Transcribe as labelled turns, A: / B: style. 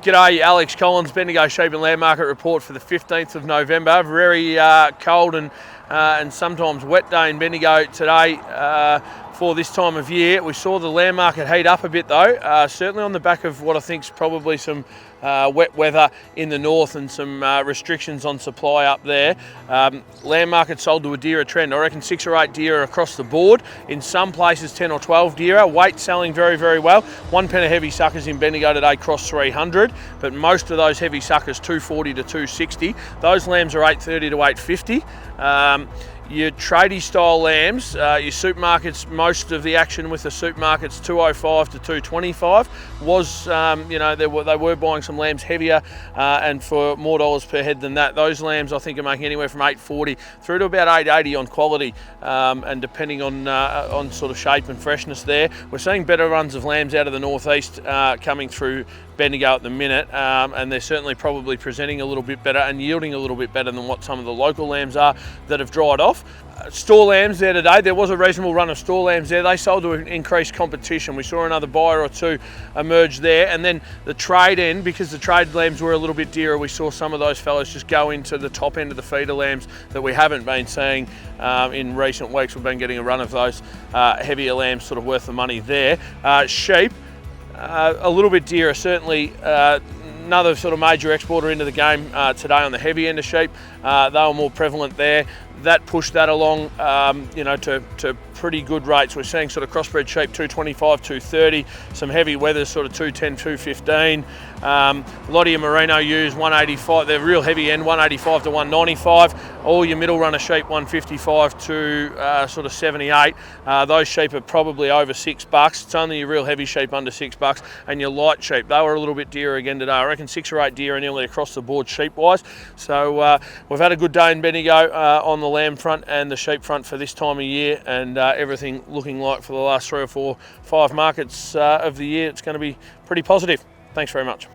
A: G'day, Alex Collins, Bendigo Sheep and Lamb Market Report for the 15th of November. Very cold and sometimes wet day in Bendigo today for this time of year. We saw the lamb market heat up a bit though, certainly on the back of what I think is probably some wet weather in the north and some restrictions on supply up there. Lamb market sold to a dearer trend. I reckon 6 or 8 dearer across the board. In some places 10 or 12 dearer. Weight selling very, very well. One pen of heavy suckers in Bendigo today crossed 300, but most of those heavy suckers 240 to 260. Those lambs are 830 to 850. Your tradie style lambs, your supermarkets, most of the action with the supermarkets 205 to 225 was, they were buying some lambs heavier and for more dollars per head than that. Those lambs I think are making anywhere from 840 through to about 880 on quality, and depending on sort of shape and freshness there. We're seeing better runs of lambs out of the northeast coming through Bendigo at the minute, and they're certainly probably presenting a little bit better and yielding a little bit better than what some of the local lambs are that have dried off. Store lambs there today, there was a reasonable run of store lambs there. They sold to increased competition. We saw another buyer or two emerge there, and then the trade end, because the trade lambs were a little bit dearer, we saw some of those fellas just go into the top end of the feeder lambs that we haven't been seeing in recent weeks. We've been getting a run of those heavier lambs sort of worth the money there. Sheep, a little bit dearer, certainly. Another sort of major exporter into the game today on the heavy end of sheep. They were more prevalent there. That pushed that along, to pretty good rates. We're seeing sort of crossbred sheep 225, 230, some heavy weathers sort of 210, 215. A lot of your merino ewes 185, they're real heavy end, 185 to 195. All your middle runner sheep 155 to sort of 78. Those sheep are probably over $6. It's only your real heavy sheep under $6, and your light sheep, they were a little bit dearer again today. I reckon 6 or 8 dearer nearly across the board sheep wise. So we've had a good day in Bendigo on the lamb front and the sheep front for this time of year, and everything looking like for the last 3 or 4, 5 markets of the year it's going to be pretty positive. Thanks very much.